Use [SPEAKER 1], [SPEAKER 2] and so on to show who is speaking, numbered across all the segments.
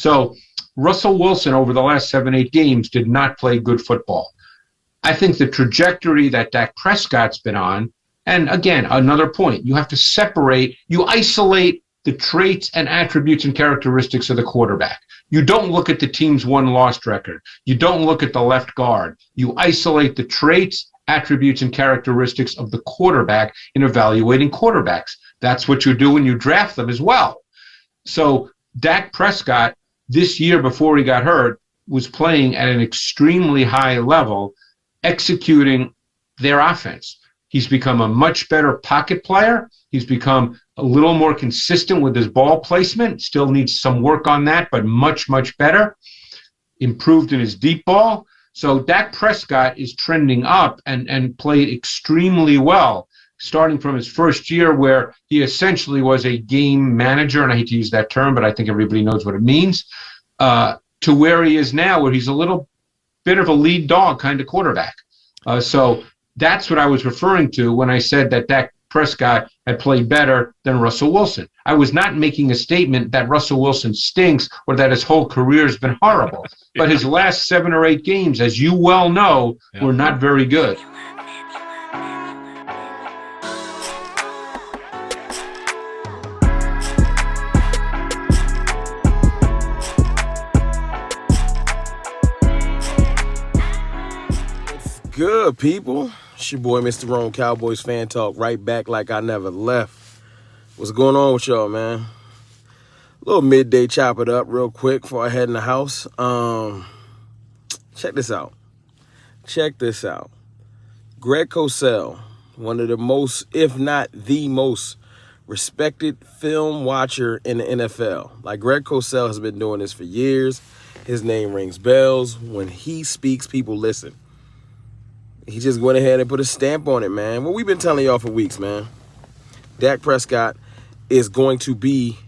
[SPEAKER 1] So Russell Wilson over the last 7-8 games did not play good football. I think the trajectory that Dak Prescott's been on, and again, another point, you have to separate, you isolate the traits and attributes and characteristics of the quarterback. You don't look at the team's won-lost record. You don't look at the left guard. You isolate the traits, attributes, and characteristics of the quarterback in evaluating quarterbacks. That's what you do when you draft them as well. So Dak Prescott, this year before he got hurt, was playing at an extremely high level, executing their offense. He's become a much better pocket player. He's become a little more consistent with his ball placement. Still needs some work on that, but much, much better. Improved in his deep ball. So Dak Prescott is trending up and played extremely well, starting from his first year where he essentially was a game manager, and I hate to use that term, but I think everybody knows what it means, to where he is now, where he's a little bit of a lead dog kind of quarterback. So that's what I was referring to when I said that Dak Prescott had played better than Russell Wilson. I was not making a statement that Russell Wilson stinks or that his whole career has been horrible. But his last 7 or 8 games, as you well know, were not very good.
[SPEAKER 2] Good people, it's your boy Mr. Rome, Cowboys fan talk, right back like I never left. What's going on with y'all, man? Little midday chop it up real quick before I head in the house. Check this out. Greg Cosell, one of the most, if not the most respected film watcher in the NFL. Like, Greg Cosell has been doing this for years. His name rings bells. When he speaks, people listen. He just went ahead and put a stamp on it, man. Well, we've been telling y'all for weeks, man. Dak Prescott is going to be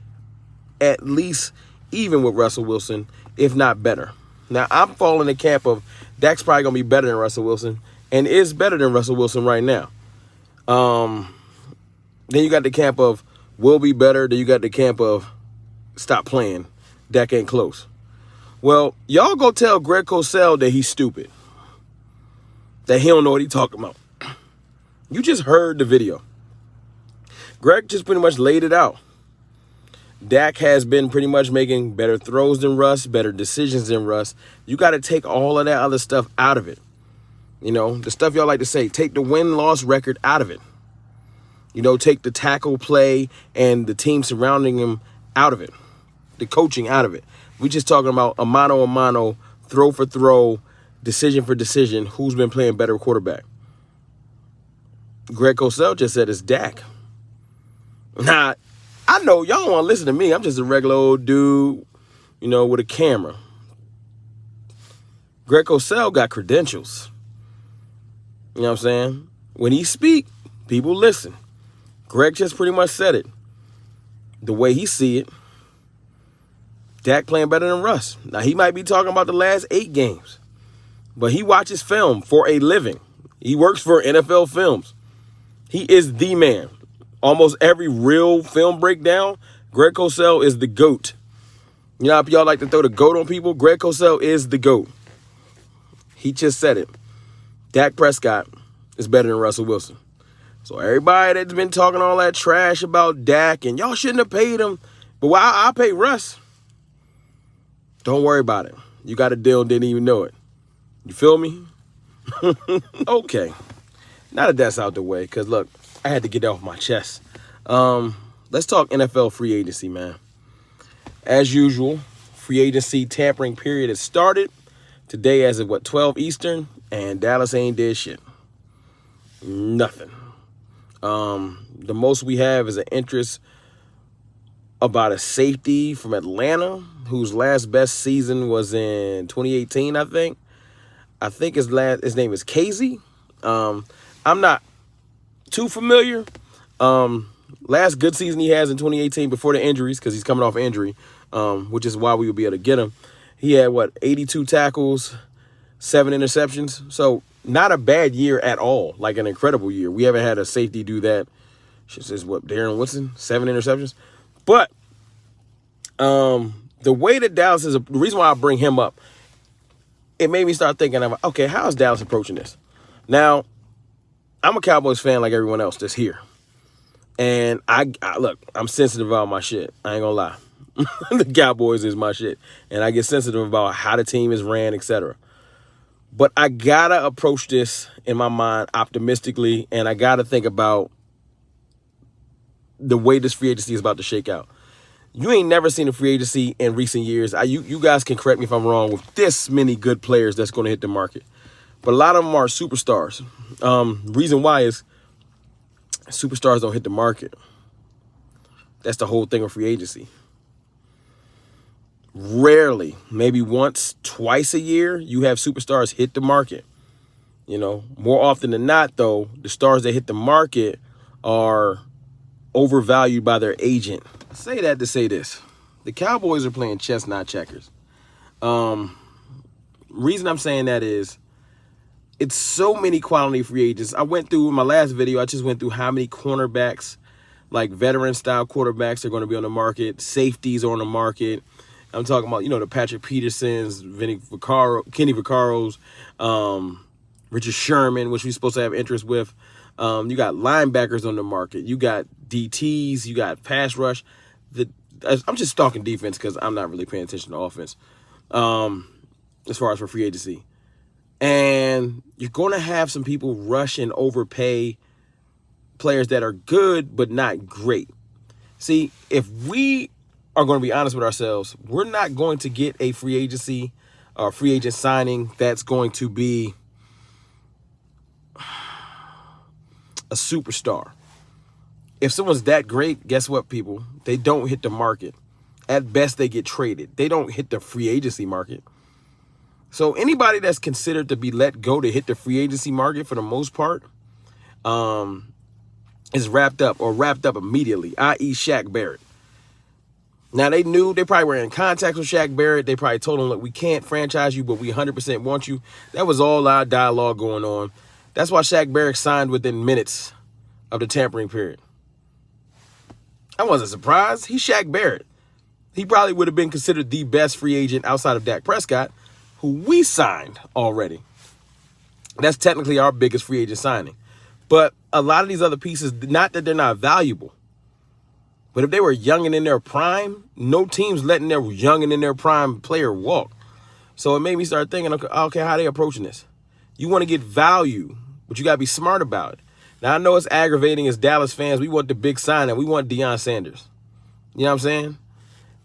[SPEAKER 2] at least even with Russell Wilson, if not better. Now, I'm falling in the camp of Dak's probably going to be better than Russell Wilson and is better than Russell Wilson right now. Then you got the camp of will be better. Then you got the camp of stop playing. Dak ain't close. Well, y'all go tell Greg Cosell that he's stupid. That he don't know what he's talking about. You just heard the video. Greg just pretty much laid it out. Dak has been pretty much making better throws than Russ, better decisions than Russ. You got to take all of that other stuff out of it. You know, the stuff y'all like to say, take the win-loss record out of it. You know, take the tackle play and the team surrounding him out of it. The coaching out of it. We just talking about a mano, throw for throw, decision for decision, who's been playing better quarterback. Greg Cosell just said it's Dak. Now, I know y'all don't want to listen to me. I'm just a regular old dude, you know, with a camera. Greg Cosell got credentials. You know what I'm saying? When he speak, people listen. Greg just pretty much said it. The way he see it, Dak playing better than Russ. Now, he might be talking about the last 8 games. But he watches film for a living. He works for NFL Films. He is the man. Almost every real film breakdown, Greg Cosell is the GOAT. You know how y'all like to throw the GOAT on people? Greg Cosell is the GOAT. He just said it. Dak Prescott is better than Russell Wilson. So everybody that's been talking all that trash about Dak and y'all shouldn't have paid him, but I'll pay Russ. Don't worry about it. You got a deal and didn't even know it. You feel me? Okay. Now that that's out the way, because, look, I had to get that off my chest. Let's talk NFL free agency, man. As usual, free agency tampering period has started. Today as of, 12 Eastern, and Dallas ain't did shit. Nothing. The most we have is an interest about a safety from Atlanta, whose last best season was in 2018, I think. I think his name is Casey. I'm not too familiar. Last good season he has in 2018 before the injuries, because he's coming off injury, which is why we would be able to get him. He had, 82 tackles, 7 interceptions. So not a bad year at all, like an incredible year. We haven't had a safety do that. She says, Darren Woodson, 7 interceptions. But The way that Dallas is, the reason why I bring him up, it made me start thinking of, okay, how is Dallas approaching this? Now, I'm a Cowboys fan like everyone else that's here. And I look, I'm sensitive about my shit. I ain't gonna lie. The Cowboys is my shit. And I get sensitive about how the team is ran, etc. But I gotta approach this in my mind optimistically, and I gotta think about the way this free agency is about to shake out. You ain't never seen a free agency in recent years. You guys can correct me if I'm wrong, with this many good players that's going to hit the market. But a lot of them are superstars. Reason why is superstars don't hit the market. That's the whole thing of free agency. Rarely, maybe once, twice a year, you have superstars hit the market. You know, more often than not, though, the stars that hit the market are overvalued by their agent. I say that to say this. The Cowboys are playing chess, not checkers. Reason I'm saying that is it's so many quality free agents. I went through in my last video, I just went through how many cornerbacks, like veteran-style quarterbacks are going to be on the market. Safeties are on the market. I'm talking about, the Patrick Petersons, Kenny Vaccaros, Richard Sherman, which we're supposed to have interest with. You got linebackers on the market. You got DTs. You got pass rush. I'm just talking defense because I'm not really paying attention to offense as far as for free agency. And you're going to have some people rush and overpay players that are good but not great. See, if we are going to be honest with ourselves, we're not going to get a free agency or free agent signing that's going to be a superstar. If someone's that great, guess what, people? They don't hit the market. At best, they get traded. They don't hit the free agency market. So anybody that's considered to be let go to hit the free agency market for the most part is wrapped up immediately, i.e. Shaq Barrett. Now, they probably were in contact with Shaq Barrett. They probably told him, look, we can't franchise you, but we 100% want you. That was all our dialogue going on. That's why Shaq Barrett signed within minutes of the tampering period. I wasn't surprised. He's Shaq Barrett. He probably would have been considered the best free agent outside of Dak Prescott, who we signed already. That's technically our biggest free agent signing. But a lot of these other pieces, not that they're not valuable, but if they were young and in their prime, no team's letting their young and in their prime player walk. So it made me start thinking, okay, how are they approaching this? You want to get value, but you got to be smart about it. Now, I know it's aggravating as Dallas fans. We want the big signing. We want Deion Sanders. You know what I'm saying?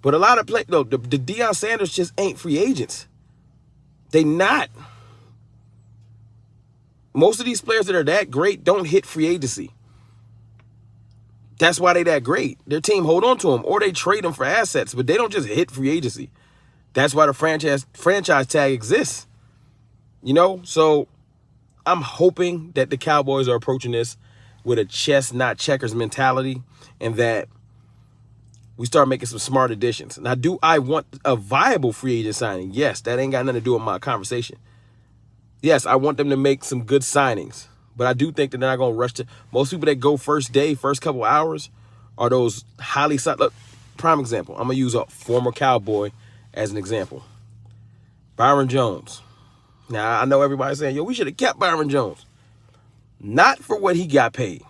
[SPEAKER 2] But a lot of the Deion Sanders just ain't free agents. They not. Most of these players that are that great don't hit free agency. That's why they that great. Their team hold on to them or they trade them for assets, but they don't just hit free agency. That's why the franchise tag exists. So I'm hoping that the Cowboys are approaching this with a chess, not checkers mentality, and that we start making some smart additions. Now, do I want a viable free agent signing? Yes, that ain't got nothing to do with my conversation. Yes, I want them to make some good signings, but I do think that they're not going to rush to. Most people that go first day, first couple hours, are those highly signed. Look, prime example. I'm going to use a former Cowboy as an example. Byron Jones. Now, I know everybody's saying, we should have kept Byron Jones. Not for what he got paid.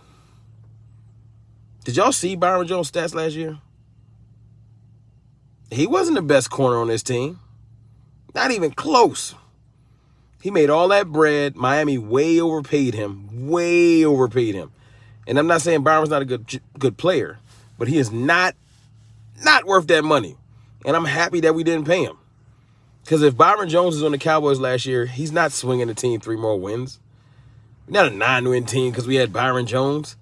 [SPEAKER 2] Did y'all see Byron Jones' stats last year? He wasn't the best corner on this team. Not even close. He made all that bread. Miami way overpaid him. And I'm not saying Byron's not a good player, but he is not worth that money. And I'm happy that we didn't pay him. Because if Byron Jones is on the Cowboys last year, he's not swinging the team 3 more wins. We're not a 9-win team because we had Byron Jones.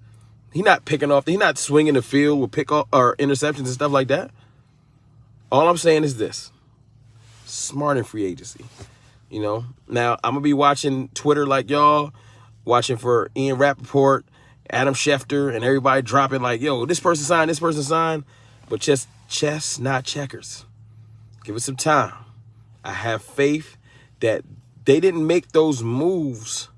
[SPEAKER 2] He's not he's not swinging the field with pick-off or interceptions and stuff like that. All I'm saying is this. Smart in free agency. Now I'm going to be watching Twitter like y'all, watching for Ian Rappaport, Adam Schefter, and everybody dropping like, this person signed. But just chess, not checkers. Give it some time. I have faith that they didn't make those moves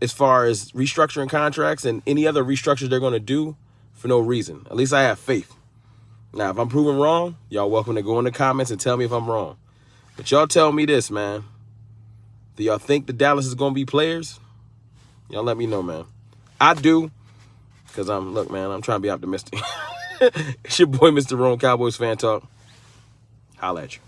[SPEAKER 2] as far as restructuring contracts and any other restructures they're going to do for no reason. At least I have faith. Now, if I'm proven wrong, y'all welcome to go in the comments and tell me if I'm wrong. But y'all tell me this, man. Do y'all think the Dallas is going to be players? Y'all let me know, man. I do. Because I'm trying to be optimistic. It's your boy, Mr. Rome, Cowboys Fan Talk. Holla at you.